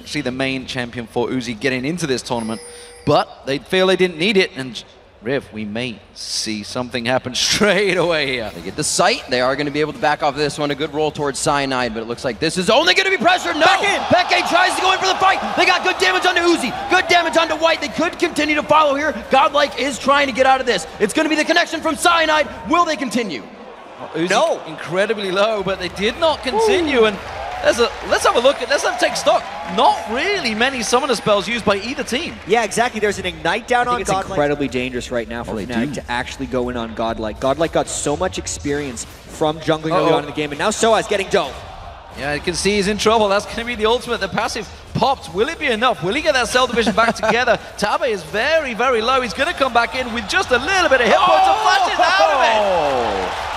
actually the main champion for Uzi getting into this tournament, but they feel they didn't need it, and Riv, we may see something happen straight away here. They get the sight. They are going to be able to back off this one. A good roll towards Cyanide, but it looks like this is only going to be pressured. No! Peke tries to go in for the fight. They got good damage onto Uzi. Good damage onto White. They could continue to follow here. Godlike is trying to get out of this. It's going to be the connection from Cyanide. Will they continue? Uzi No. Incredibly low, but they did not continue. And let's have a look at, let's take stock. Not really many summoner spells used by either team. Yeah, exactly. There's an Ignite down on I think it's Godlike. incredibly dangerous right now for Fnatic to actually go in on Godlike. Godlike got so much experience from jungling early on in the game, and now Soaz getting dove. Yeah, you can see he's in trouble. That's going to be the ultimate. The passive popped. Will it be enough? Will he get that cell division back together? Tabe is very, very low. He's going to come back in with just a little bit of hit points and flashes out of it.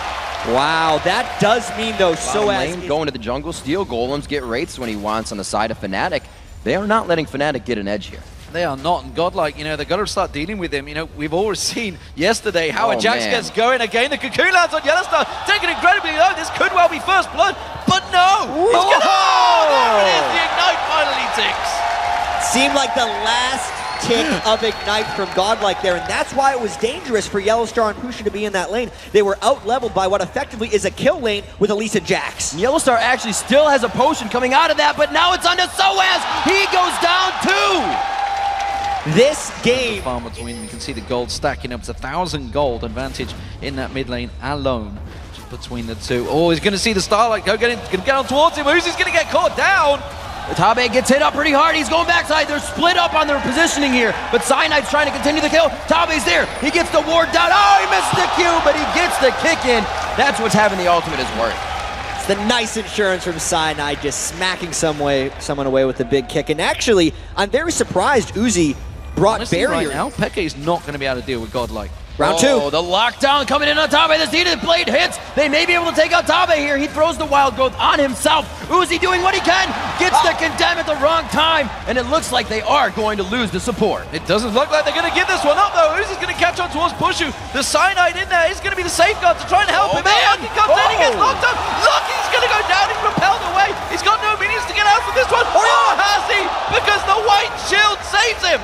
Wow, that does mean though Soaz going to the jungle, steal golems, get rates when he wants on the side of Fnatic. They are not letting Fnatic get an edge here. They are not, and Godlike, you know, they've got to start dealing with him. You know, we've always seen yesterday how Ajax gets going again. The Cocoon lands on Yellowstar, taking incredibly low. This could well be first blood, but no! He's gonna, there it is, the Ignite finally ticks. Seemed like the last tick of Ignite from Godlike there, and that's why it was dangerous for Yellowstar and Pusha to be in that lane. They were out-leveled by what effectively is a kill lane with Elisa Jax. Yellowstar actually still has a potion coming out of that, but now it's onto Soaz. He goes down too. This game... Farm between, you can see the gold stacking up. It's 1,000 gold advantage in that mid lane alone between the two. Oh, he's going to see the Starlight go, gonna get on towards him. Uzi's going to get caught down. Tabe gets hit up pretty hard. He's going backside. They're split up on their positioning here, but Cyanide's trying to continue the kill. Tabe's there. He gets the ward down. Oh, he missed the Q, but he gets the kick in. That's what's having the ultimate is worth. It's the nice insurance from Cyanide, just smacking someone away with a big kick. And actually, I'm very surprised Uzi brought Honestly, barrier. Right now, Peke's not going to be able to deal with Godlike. Round two. The lockdown coming in on Tabe. The Seeded Blade hits. They may be able to take out Tabe here. He throws the Wild Growth on himself. Uzi doing what he can. Gets the Condemn at the wrong time. And it looks like they are going to lose the support. It doesn't look like they're going to give this one up, though. Uzi's going to catch on towards Pushu. The Cyanide in there is going to be the safeguard to try and help him. Man, he comes in, he gets locked up. Lucky's going to go down. He's repelled away. He's got no minions to get out from this one. Oh, has he? Because the white shield saves him.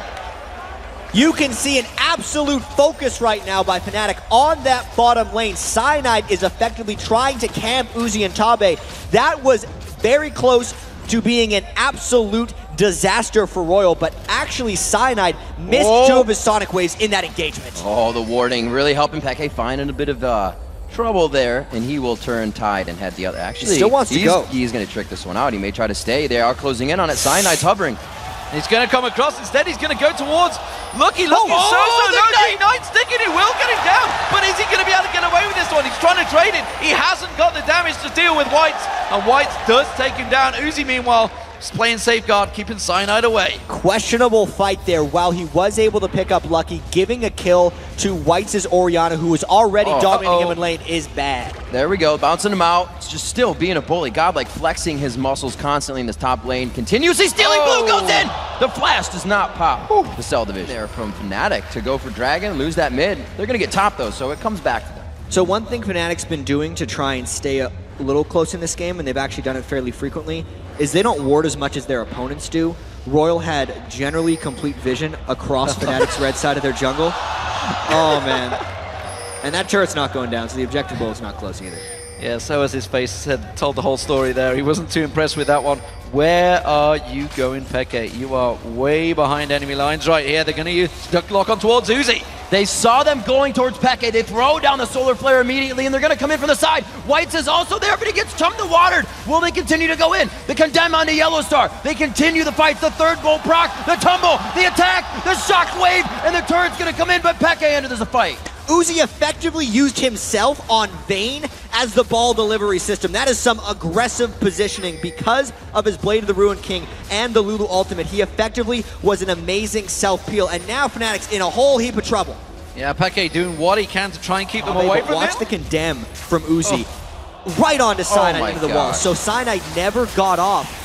You can see an absolute focus right now by Fnatic on that bottom lane. Cyanide is effectively trying to camp Uzi and Tabe. That was very close to being an absolute disaster for Royal, but actually Cyanide missed two of his Sonic Waves in that engagement. Oh, the warding really helping Peke find in a bit of trouble there, and he will turn Tide and head the other. Actually, he still wants to go. He's going to trick this one out. He may try to stay. They are closing in on it. Cyanide's hovering. He's going to come across. Instead, he's going to go towards Lucky. Lucky so the low. Ignite sticking. He will get him down. But is he going to be able to get away with this one? He's trying to trade it. He hasn't got the damage to deal with Whites. And Whites does take him down. Uzi, meanwhile, is playing safeguard, keeping Cyanide away. Questionable fight there. While he was able to pick up Lucky, giving a kill to Whites' Orianna, who was already dominating him in lane, is bad. There we go, bouncing him out. It's just still being a bully. Godlike flexing his muscles constantly in this top lane. Continuously stealing blue, goes in! The flash does not pop the cell division. There from Fnatic to go for Dragon, lose that mid. They're gonna get top though, so it comes back to them. So one thing Fnatic's been doing to try and stay a little close in this game, and they've actually done it fairly frequently, is they don't ward as much as their opponents do. Royal had generally complete vision across Fnatic's red side of their jungle. Oh man. And that turret's not going down, so the objective ball is not close either. Yeah, so as his face told the whole story there. He wasn't too impressed with that one. Where are you going, Peke? You are way behind enemy lines right here. They're going to use duck lock on towards Uzi. They saw them going towards Peke. They throw down the Solar Flare immediately, and they're going to come in from the side. Whites is also there, but he gets chunked and watered. Will they continue to go in? The Condemn onto Yellowstar. They continue the fights. The third bolt proc, the tumble, the attack, the shock wave, and the turret's going to come in, but Peke enters the fight. Uzi effectively used himself on Vayne as the ball delivery system. That is some aggressive positioning because of his Blade of the Ruined King and the Lulu ultimate. He effectively was an amazing self-peel, and now Fnatic's in a whole heap of trouble. Yeah, Peke doing what he can to try and keep them away from him. Watch the Condemn from Uzi. Right onto Cyanide into the wall. So Cyanide never got off.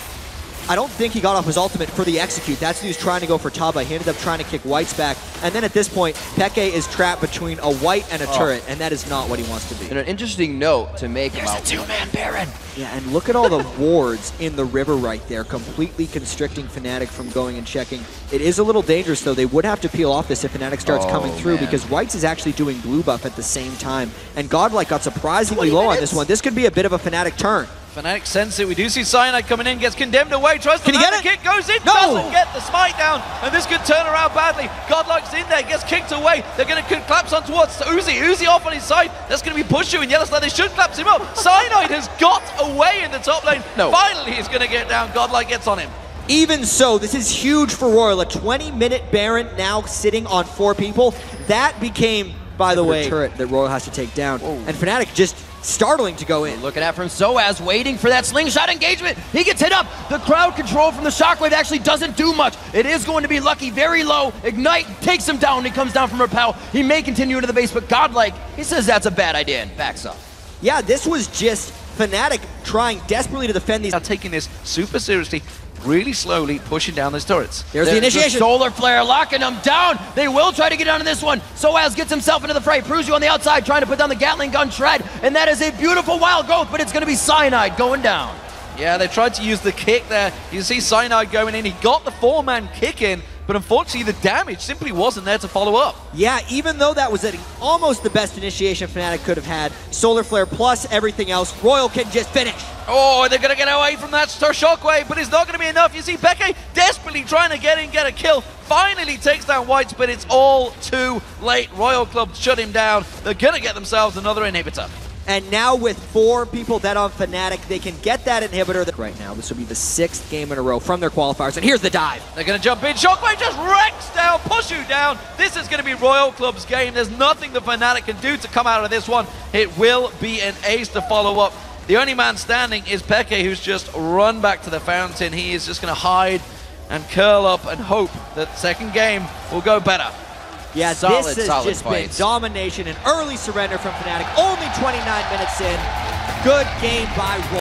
I don't think he got off his ultimate for the execute. That's what he was trying to go for Tabe. He ended up trying to kick White's back. And then at this point, Peke is trapped between a White and a turret, and that is not what he wants to be. And an interesting note to make There's about a two-man Baron. Yeah, and look at all the wards in the river right there, completely constricting Fnatic from going and checking. It is a little dangerous, though. They would have to peel off this if Fnatic starts coming through, because Whites is actually doing blue buff at the same time. And Godlike got surprisingly low on this one. This could be a bit of a Fnatic turn. Fnatic sense it. We do see Cyanide coming in, gets condemned away, tries to land the kick, goes in, No! doesn't get the smite down, and this could turn around badly. Godlike's in there, gets kicked away. They're going to collapse on towards Uzi. Uzi off on his side. That's going to be Pushu in Yellowstone. They should collapse him up. Cyanide has got away in the top lane. No. Finally, he's going to get down. Godlike gets on him. Even so, this is huge for Royal. A 20-minute Baron now sitting on 4 people. That became, by the way, turret that Royal has to take down. And Fnatic just startling to go in. Look at that from Soaz, waiting for that slingshot engagement. He gets hit up. The crowd control from the shockwave actually doesn't do much. It is going to be Lucky very low. Ignite takes him down. He comes down from Repel. He may continue into the base, but Godlike, he says that's a bad idea and backs up. Yeah, this was just Fnatic trying desperately to defend these. Now taking this super seriously, really slowly pushing down those turrets. There's the initiation. Solar Flare locking them down. They will try to get down to this one. Soaz gets himself into the fray. Prusu on the outside trying to put down the Gatling gun shred, and that is a beautiful wild growth, but it's going to be Cyanide going down. Yeah, they tried to use the kick there. You see Cyanide going in. He got the 4-man kick in, but unfortunately the damage simply wasn't there to follow up. Yeah, even though that was almost the best initiation Fnatic could have had, Solar Flare plus everything else, Royal can just finish. Oh, they're going to get away from that shockwave, but it's not going to be enough. You see Peke desperately trying to get in, get a kill. Finally takes down Whites, but it's all too late. Royal Club shut him down. They're going to get themselves another inhibitor. And now with 4 people dead on Fnatic, they can get that inhibitor. Right now, this will be the 6th game in a row from their qualifiers. And here's the dive. They're going to jump in. Shockwave just wrecks down, Pushu down. This is going to be Royal Club's game. There's nothing the Fnatic can do to come out of this one. It will be an ace to follow up. The only man standing is Peke, who's just run back to the fountain. He is just going to hide and curl up and hope that second game will go better. Yeah, Solid, this has just been domination and early surrender from Fnatic. Only 29 minutes in. Good game by Royal.